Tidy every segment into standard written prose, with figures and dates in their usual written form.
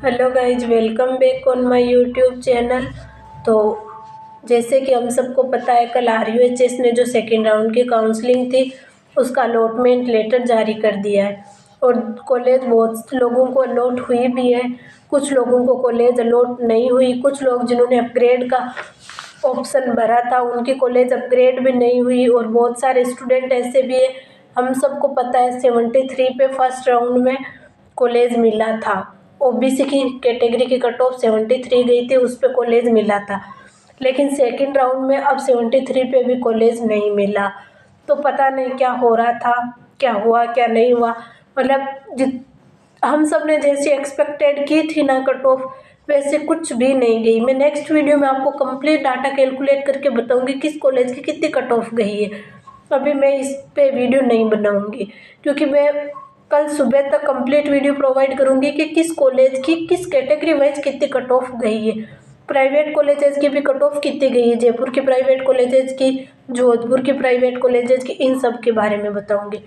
Hello guys, welcome back on my YouTube channel. तो जैसे कि हम सबको पता है, कल RUHS ने जो सेकेंड राउंड की काउंसलिंग थी उसका अलॉटमेंट लेटर जारी कर दिया है और कॉलेज बहुत लोगों को अलॉट हुई भी है, कुछ लोगों को कॉलेज अलॉट नहीं हुई। कुछ लोग जिन्होंने अपग्रेड का ऑप्शन भरा था उनकी कॉलेज अपग्रेड भी नहीं हुई और बहुत सारे स्टूडेंट ऐसे भी है, हम सबको पता है 73 पे फर्स्ट राउंड में कॉलेज मिला था। OBC की कैटेगरी की कट ऑफ 73 गई थी, उस पर कॉलेज मिला था, लेकिन सेकंड राउंड में अब 73 पे भी कॉलेज नहीं मिला। तो पता नहीं क्या हो रहा था, क्या हुआ क्या नहीं हुआ। मतलब हम सब ने जैसी एक्सपेक्टेड की थी ना कट ऑफ, वैसे कुछ भी नहीं गई। मैं नेक्स्ट वीडियो में आपको कंप्लीट डाटा कैलकुलेट करके बताऊंगी किस कॉलेज की कितनी कट ऑफ गई है। अभी मैं इस पे वीडियो नहीं बनाऊंगी क्योंकि मैं कल सुबह तक कंप्लीट वीडियो प्रोवाइड करूंगी कि किस कॉलेज की किस कैटेगरी वाइज कितनी कट ऑफ गई है। प्राइवेट कॉलेजेस की भी कट ऑफ कितनी गई है, जयपुर की प्राइवेट कॉलेजेस की, जोधपुर की प्राइवेट कॉलेजेस की, इन सब के बारे में बताऊंगी।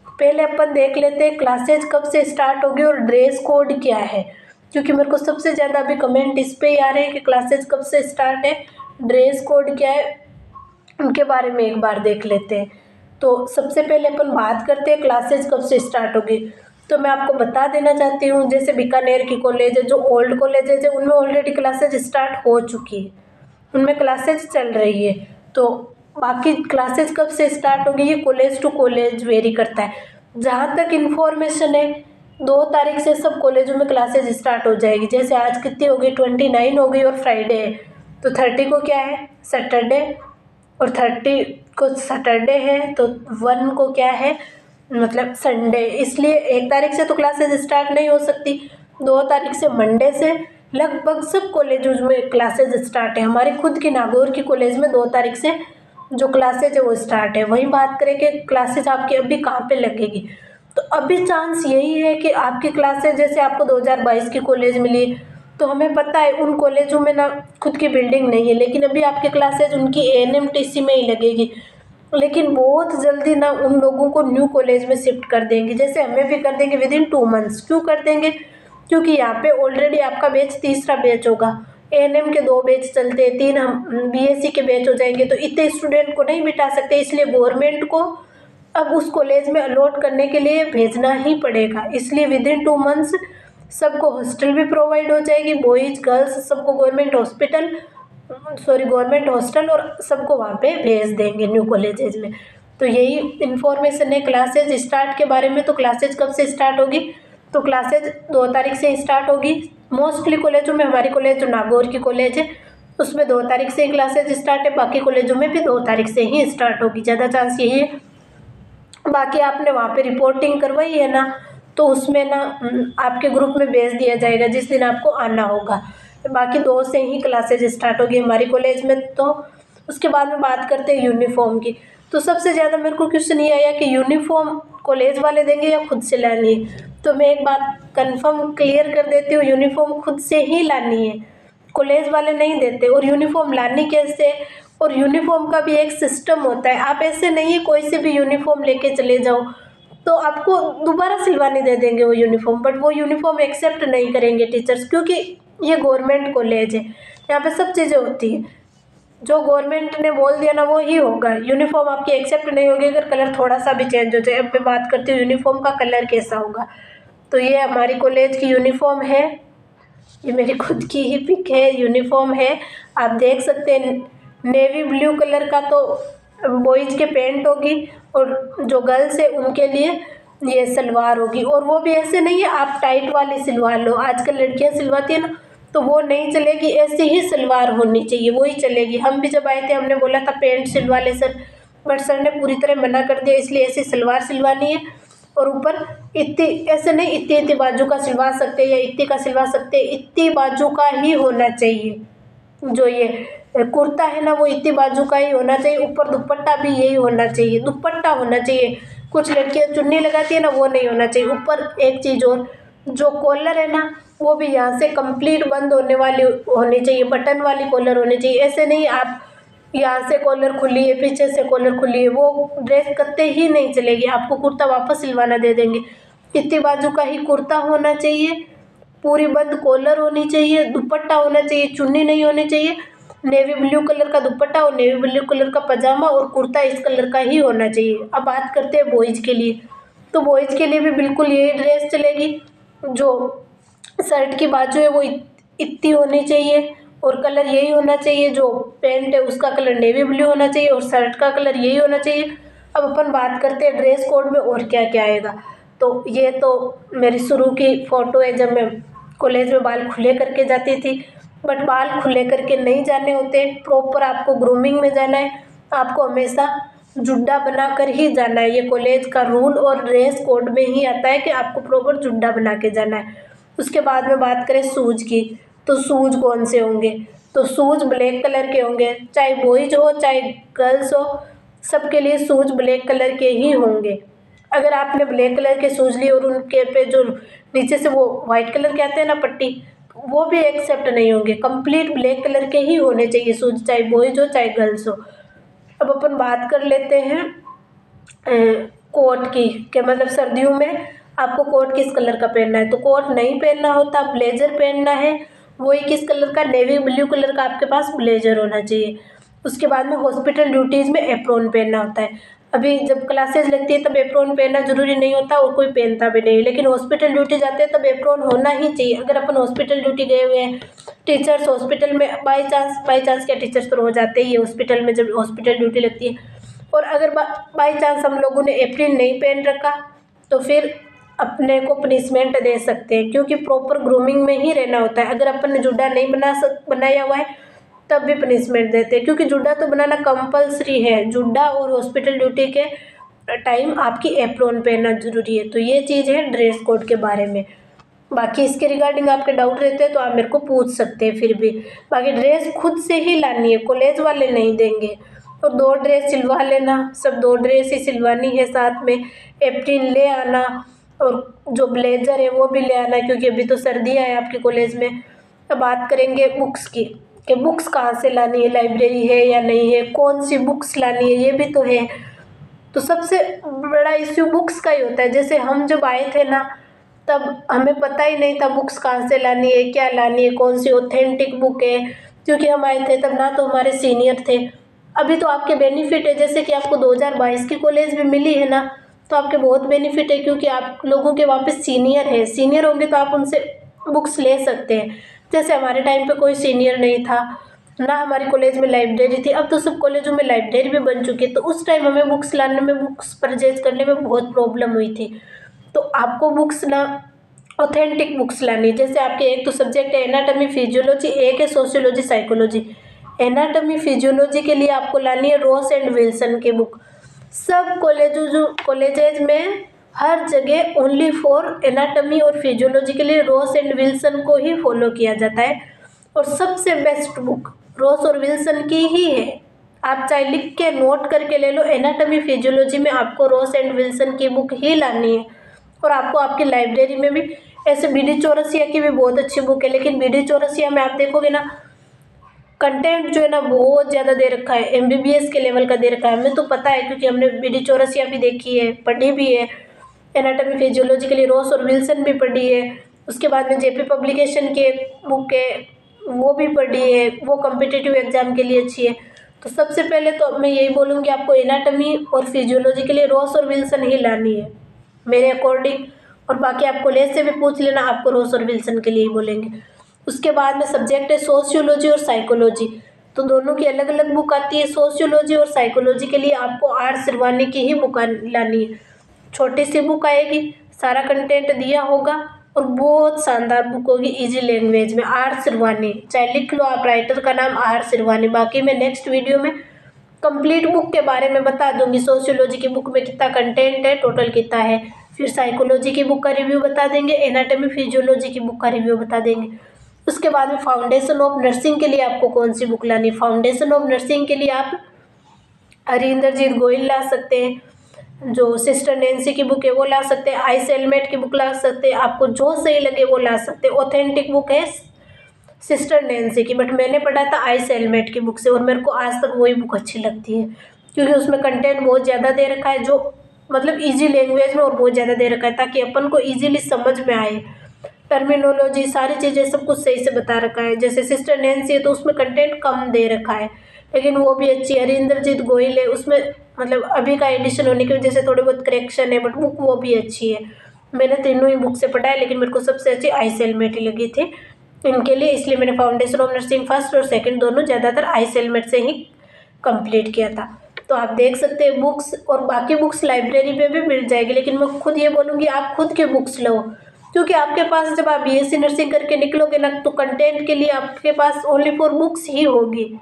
पहले अपन देख लेते हैं क्लासेज कब से स्टार्ट होगी और ड्रेस कोड क्या है, क्योंकि मेरे को सबसे ज़्यादा अभी कमेंट इस पे ही आ रहे हैं कि क्लासेज कब से स्टार्ट है, ड्रेस कोड क्या है, उनके बारे में एक बार देख लेते हैं। तो सबसे पहले अपन बात करते हैं क्लासेज कब से स्टार्ट होगी। तो मैं आपको बता देना चाहती हूँ, जैसे बीकानेर की कॉलेज है, जो ओल्ड कॉलेजेज है उनमें ऑलरेडी क्लासेज स्टार्ट हो चुकी है, उनमें क्लासेज चल रही है। तो बाकी क्लासेज कब से स्टार्ट होगी ये कॉलेज टू कॉलेज वेरी करता है। जहाँ तक इन्फॉर्मेशन है 2 तारीख से सब कॉलेजों में क्लासेज स्टार्ट हो जाएगी। जैसे आज कितनी हो गई, 29 हो गई और फ्राइडे है, तो 30 को क्या है, सैटरडे, और 30 को सैटरडे है तो 1 को क्या है, मतलब संडे। इसलिए 1 तारीख से तो क्लासेज स्टार्ट नहीं हो सकती। 2 तारीख से मंडे से लगभग सब कॉलेजों में क्लासेज स्टार्ट है। हमारी खुद की नागौर की कॉलेज में 2 तारीख से जो क्लासेज है वो स्टार्ट है। वहीं बात करें कि क्लासेज आपकी अभी कहाँ पे लगेगी, तो अभी चांस यही है कि आपकी क्लासेज, जैसे आपको 2022 की कॉलेज मिली, तो हमें पता है उन कॉलेजों में ना खुद की बिल्डिंग नहीं है, लेकिन अभी आपकी क्लासेज उनकी ANMTC में ही लगेगी। लेकिन बहुत जल्दी ना उन लोगों को न्यू कॉलेज में शिफ्ट कर देंगे, जैसे हमें भी कर देंगे विदिन 2 मंथ्स। क्यों कर देंगे, क्योंकि यहाँ पे ऑलरेडी आपका बैच तीसरा बैच होगा। ANM के 2 बैच चलते हैं, 3 हम BSc के बैच हो जाएंगे, तो इतने स्टूडेंट को नहीं बिठा सकते। इसलिए गवर्नमेंट को अब उस कॉलेज में अलॉट करने के लिए भेजना ही पड़ेगा। इसलिए विदिन 2 मंथ्स सबको हॉस्टल भी प्रोवाइड हो जाएगी, बॉयज़ गर्ल्स सबको गवर्नमेंट हॉस्टल और सबको वहाँ पे भेज देंगे न्यू कॉलेजेज में। तो यही इन्फॉर्मेशन है क्लासेज स्टार्ट के बारे में। तो क्लासेज कब से स्टार्ट होगी, तो क्लासेज 2 तारीख से स्टार्ट होगी मोस्टली कॉलेजों में। हमारी कॉलेज जो नागौर की कॉलेज है उसमें 2 तारीख से ही क्लासेज स्टार्ट है, बाकी कॉलेजों में भी 2 तारीख से ही स्टार्ट होगी, ज़्यादा चांस यही है। बाकी आपने वहाँ पे रिपोर्टिंग करवाई है ना, तो उसमें ना आपके ग्रुप में भेज दिया जाएगा जिस दिन आपको आना होगा। बाकी 2 से ही क्लासेज स्टार्ट होगी हमारी कॉलेज में। तो उसके बाद में बात करते हैं यूनिफॉर्म की। तो सबसे ज़्यादा मेरे को क्वेश्चन ये आया कि यूनिफॉर्म कॉलेज वाले देंगे या खुद से लानी है। तो मैं एक बात कंफर्म क्लियर कर देती हूँ, यूनिफॉर्म खुद से ही लानी है, कॉलेज वाले नहीं देते। और यूनिफॉर्म लानी कैसे, और यूनिफॉर्म का भी एक सिस्टम होता है। आप ऐसे नहीं है कोई से भी यूनिफॉर्म लेके चले जाओ, तो आपको दोबारा सिलवाने दे देंगे वो यूनिफॉर्म, बट वो यूनिफॉर्म एक्सेप्ट नहीं करेंगे टीचर्स, क्योंकि ये गवर्नमेंट कॉलेज है, यहाँ पे सब चीज़ें होती है। जो गवर्नमेंट ने बोल दिया ना वो ही होगा। यूनिफॉर्म आपकी एक्सेप्ट नहीं होगी अगर कलर थोड़ा सा भी चेंज हो जाए। अब मैं बात करती हूँ यूनिफॉर्म का कलर कैसा होगा। तो ये हमारी कॉलेज की यूनिफॉर्म है, ये मेरी खुद की ही पिक है, यूनिफॉर्म है, आप देख सकते हैं। नेवी ब्लू कलर का तो बॉयज़ के पैंट होगी और जो गर्ल्स है उनके लिए ये सलवार होगी। और वो भी ऐसे नहीं है आप टाइट वाली सिलवा लो, आजकल लड़कियां सिलवाती है ना, तो वो नहीं चलेगी, ऐसी ही सलवार होनी चाहिए, वही चलेगी। हम भी जब आए थे हमने बोला था पैंट सिलवा ले सर, बट सर ने पूरी तरह मना कर दिया, इसलिए ऐसी सलवार सिलवानी है। और ऊपर इतनी, ऐसे नहीं इतनी इतनी बाजू का सिलवा सकते या इतनी का सिलवा सकते, इतनी बाजू का ही होना चाहिए। जो ये कुर्ता है ना वो इतनी बाजू का ही होना चाहिए, ऊपर दुपट्टा भी यही होना चाहिए, दुपट्टा होना चाहिए। कुछ लड़कियां चुन्नी लगाती है ना, वो नहीं होना चाहिए। ऊपर एक चीज़ और, जो कॉलर है ना वो भी यहाँ से कंप्लीट बंद होने वाली होनी चाहिए, बटन वाली कॉलर होनी चाहिए। ऐसे नहीं आप यहाँ से कॉलर खुली है पीछे से कॉलर खुली है, वो ड्रेस कतई ही नहीं चलेगी, आपको कुर्ता वापस सिलवाना दे देंगे। इतनी बाजू का ही कुर्ता होना चाहिए, पूरी बंद कॉलर होनी चाहिए, दुपट्टा होना चाहिए, चुन्नी नहीं होनी चाहिए, नेवी ब्लू कलर का दुपट्टा और नेवी ब्लू कलर का पजामा और कुर्ता इस कलर का ही होना चाहिए। अब बात करते हैं बॉयज़ के लिए, तो बॉयज़ के लिए भी बिल्कुल यही ड्रेस चलेगी। जो शर्ट की बाजू है वो इतनी होनी चाहिए और कलर यही होना चाहिए। जो पैंट है उसका कलर नेवी ब्लू होना चाहिए और शर्ट का कलर यही होना चाहिए। अब अपन बात करते हैं ड्रेस कोड में और क्या क्या आएगा। तो ये तो मेरी शुरू की फ़ोटो है जब मैं कॉलेज में बाल खुले करके जाती थी, बट बाल खुले करके नहीं जाने होते, प्रॉपर आपको ग्रूमिंग में जाना है। आपको हमेशा जुड्डा बना कर ही जाना है, ये कॉलेज का रूल और ड्रेस कोड में ही आता है कि आपको प्रॉपर जुड्डा बना के जाना है। उसके बाद में बात करें शूज़ की, तो शूज़ कौन से होंगे, तो शूज़ ब्लैक कलर के होंगे, चाहे बॉयज़ हो चाहे गर्ल्स हो, सबके लिए शूज़ ब्लैक कलर के ही होंगे। अगर आपने ब्लैक कलर के शूज़ लिए और उनके पे जो नीचे से वो वाइट कलर के आते हैं ना पट्टी, वो भी एक्सेप्ट नहीं होंगे। कंप्लीट ब्लैक कलर के ही होने चाहिए शूज़, चाहे बॉयज़ हो चाहे गर्ल्स हो। अब अपन बात कर लेते हैं कोट की, कि मतलब सर्दियों में आपको कोट किस कलर का पहनना है। तो कोट नहीं पहनना होता, ब्लेजर पहनना है, वही किस कलर का, नेवी ब्लू कलर का आपके पास ब्लेजर होना चाहिए। उसके बाद में हॉस्पिटल ड्यूटीज़ में एप्रोन पहनना होता है। अभी जब क्लासेस लगती है तब एप्रोन पहनना ज़रूरी नहीं होता और कोई पहनता भी नहीं, लेकिन हॉस्पिटल ड्यूटी जाते हैं तब एप्रोन होना ही चाहिए। अगर अपन हॉस्पिटल ड्यूटी गए हुए हैं, टीचर्स हॉस्पिटल में बाई चांस क्या टीचर्स तो हो जाते ही है हॉस्पिटल में जब हॉस्पिटल ड्यूटी लगती है, और अगर बाई चांस हम लोगों ने एप्रिन नहीं पहन रखा तो फिर अपने को पनिशमेंट दे सकते हैं, क्योंकि प्रॉपर ग्रूमिंग में ही रहना होता है। अगर अपन ने जुड्डा नहीं बनाया हुआ है तब भी पनिशमेंट देते हैं, क्योंकि जुड्डा तो बनाना कंपलसरी है। जुड्डा और हॉस्पिटल ड्यूटी के टाइम आपकी एप्रोन पहनना ज़रूरी है। तो ये चीज़ है ड्रेस कोड के बारे में। बाकी इसके रिगार्डिंग आपके डाउट रहते हैं तो आप मेरे को पूछ सकते हैं फिर भी। बाकी ड्रेस खुद से ही लानी है, कॉलेज वाले नहीं देंगे। तो 2 ड्रेस सिलवा लेना, सब 2 ड्रेस ही सिलवानी है, साथ में एप्रिन ले आना और जो ब्लेजर है वो भी ले आना, क्योंकि अभी तो सर्दियाँ है आपके कॉलेज में। अब बात करेंगे बुक्स की, कि बुक्स कहाँ से लानी है, लाइब्रेरी है या नहीं है, कौन सी बुक्स लानी है, ये भी तो है। तो सबसे बड़ा इश्यू बुक्स का ही होता है। जैसे हम जब आए थे ना तब हमें पता ही नहीं था बुक्स कहाँ से लानी है, क्या लानी है, कौन सी ऑथेंटिक बुक है, क्योंकि हम आए थे तब ना तो हमारे सीनियर थे। अभी तो आपके बेनिफिट है, जैसे कि आपको 2022 की कॉलेज भी मिली है ना, तो आपके बहुत बेनिफिट है, क्योंकि आप लोगों के वहाँ पे सीनियर है, सीनियर होंगे तो आप उनसे बुक्स ले सकते हैं। जैसे हमारे टाइम पे कोई सीनियर नहीं था ना, हमारी कॉलेज में लाइब्रेरी थी। अब तो सब कॉलेजों में लाइब्रेरी भी बन चुकी है, तो उस टाइम हमें बुक्स लाने में, बुक्स परचेज करने में बहुत प्रॉब्लम हुई थी। तो आपको बुक्स ना ऑथेंटिक बुक्स लानी, जैसे आपके एक तो सब्जेक्ट है एनाटॉमी फिजियोलॉजी, एक है सोशियोलॉजी साइकोलॉजी। एनाटॉमी फिजियोलॉजी के लिए आपको लानी है रॉस एंड विल्सन की बुक। सब कॉलेजेज में हर जगह ओनली फॉर एनाटॉमी और फिजियोलॉजी के लिए रॉस एंड विल्सन को ही फॉलो किया जाता है, और सबसे बेस्ट बुक रॉस और विल्सन की ही है। आप चाहे लिख के नोट करके ले लो, एनाटॉमी फिजियोलॉजी में आपको रॉस एंड विल्सन की बुक ही लानी है। और आपको आपकी लाइब्रेरी में भी ऐसे बी डी चौरसिया की भी बहुत अच्छी बुक है, लेकिन बी डी चौरसिया में आप देखोगे ना कंटेंट जो है ना बहुत ज़्यादा दे रखा है, एमबीबीएस के लेवल का दे रखा है। हमें तो पता है क्योंकि हमने बी डी चौरसिया भी देखी है, पढ़ी भी है। एनाटॉमी फिजियोलॉजी के लिए रॉस और विल्सन भी पढ़ी है। उसके बाद में जेपी पब्लिकेशन की एक बुक है वो भी पढ़ी है, वो कॉम्पिटिटिव एग्जाम के लिए अच्छी है। तो सबसे पहले तो मैं यही बोलूँगी आपको एनाटॉमी और फिजियोलॉजी के लिए रॉस और विल्सन ही लानी है मेरे अकॉर्डिंग। और बाकी आप कॉलेज से भी पूछ लेना, आपको रॉस और विल्सन के लिए ही बोलेंगे। उसके बाद में सब्जेक्ट है सोशियोलॉजी और साइकोलॉजी, तो दोनों की अलग अलग बुक आती है। सोशियोलॉजी और साइकोलॉजी के लिए आपको आर सिरवानी की ही बुक लानी है। छोटी सी बुक आएगी, सारा कंटेंट दिया होगा और बहुत शानदार बुक होगी इजी लैंग्वेज में। आर सिरवानी, चाहे लिख लो आप राइटर का नाम आर सिरवानी। बाकी मैं नेक्स्ट वीडियो में कंप्लीट बुक के बारे में बता दूंगी, सोशियोलॉजी की बुक में कितना कंटेंट है, टोटल कितना है। फिर साइकोलॉजी की बुक का रिव्यू बता देंगे, एनाटॉमी फिजियोलॉजी की बुक का रिव्यू बता देंगे। उसके बाद में फाउंडेशन ऑफ नर्सिंग के लिए आपको कौन सी बुक लानी। फाउंडेशन ऑफ नर्सिंग के लिए आप हरिंदरजीत गोयल ला सकते हैं, जो सिस्टर नैन्सी की बुक है वो ला सकते हैं, आइस एलमेट की बुक ला सकते हैं, आपको जो सही लगे वो ला सकते हैं। ऑथेंटिक बुक है सिस्टर नैन्सी की, बट मैंने पढ़ा था आइस एलमेट की बुक से और मेरे को आज तक वही बुक अच्छी लगती है, क्योंकि उसमें कंटेंट बहुत ज़्यादा दे रखा है, जो मतलब इजी लैंग्वेज में और बहुत ज़्यादा दे रखा है, ताकि अपन को इजीली समझ में आए। टर्मिनोलॉजी सारी चीज़ें सब कुछ सही से बता रखा है। जैसे सिस्टर नैन्सी है तो उसमें कंटेंट कम दे रखा है, लेकिन वो भी अच्छी है। हरिंदरजीत गोयल है, उसमें मतलब अभी का एडिशन होने की वजह से थोड़े बहुत करेक्शन है, बट बुक वो भी अच्छी है। मैंने तीनों ही बुक से पढ़ा है, लेकिन मेरे को सबसे अच्छी आइसएलमेट ही लगी थी इनके लिए, इसलिए मैंने फाउंडेशन ऑफ नर्सिंग फर्स्ट और सेकंड दोनों ज़्यादातर आइसएलमेट से ही कंप्लीट किया था। तो आप देख सकते हैं बुक्स, और बाकी बुक्स लाइब्रेरी में भी मिल जाएगी, लेकिन मैं खुद ये बोलूँगी आप खुद के बुक्स लो, क्योंकि आपके पास जब आप बीएससी नर्सिंग करके निकलोगे ना, तो कंटेंट के लिए आपके पास ओनली फॉर बुक्स ही होगी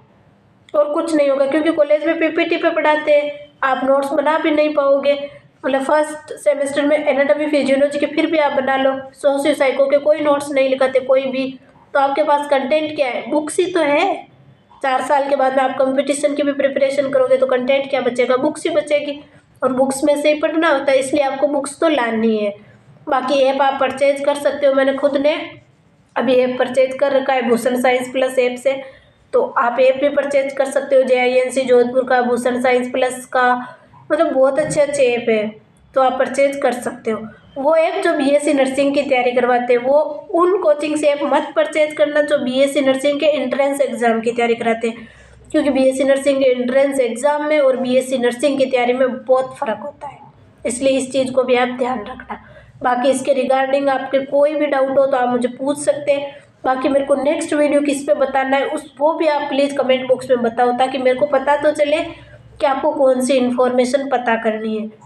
और कुछ नहीं होगा, क्योंकि कॉलेज में पीपीटी पे पढ़ाते हैं, आप नोट्स बना भी नहीं पाओगे। मतलब फर्स्ट सेमेस्टर में एनाटॉमी फिजियोलॉजी के फिर भी आप बना लो, सोशियो साइको के कोई नोट्स नहीं लिखाते कोई भी, तो आपके पास कंटेंट क्या है, बुक्स ही तो है। 4 साल के बाद में आप कंपटीशन की भी प्रिपरेशन करोगे तो कंटेंट क्या बचेगा, बुक्स ही बचेगी, और बुक्स में से ही पढ़ना होता है, इसलिए आपको बुक्स तो लानी है। बाकी ऐप आप परचेज कर सकते हो, मैंने खुद ने अभी ऐप परचेज कर रखा है भूषण साइंस प्लस ऐप से, तो आप ऐप भी परचेज कर सकते हो। JINC जोधपुर का, भूषण साइंस प्लस का, मतलब बहुत अच्छे अच्छे ऐप है, तो आप परचेज कर सकते हो। वो ऐप जो बीएससी नर्सिंग की तैयारी करवाते हैं, वो उन कोचिंग से ऐप मत परचेज करना जो बीएससी नर्सिंग के एंट्रेंस एग्जाम की तैयारी कराते हैं, क्योंकि बीएससी नर्सिंग के एंट्रेंस एग्जाम में और बीएससी नर्सिंग की तैयारी में बहुत फ़र्क होता है, इसलिए इस चीज़ को भी आप ध्यान रखना। बाकी इसके रिगार्डिंग आपके कोई भी डाउट हो तो आप मुझे पूछ सकते हैं। बाकी मेरे को नेक्स्ट वीडियो किस पे बताना है वो भी आप प्लीज़ कमेंट बॉक्स में बताओ, ताकि मेरे को पता तो चले कि आपको कौन सी इन्फॉर्मेशन पता करनी है।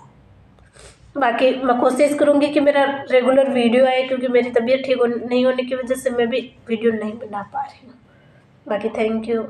बाकी मैं कोशिश करूँगी कि मेरा रेगुलर वीडियो आए, क्योंकि मेरी तबीयत ठीक नहीं होने की वजह से मैं भी वीडियो नहीं बना पा रही हूँ। बाकी थैंक यू।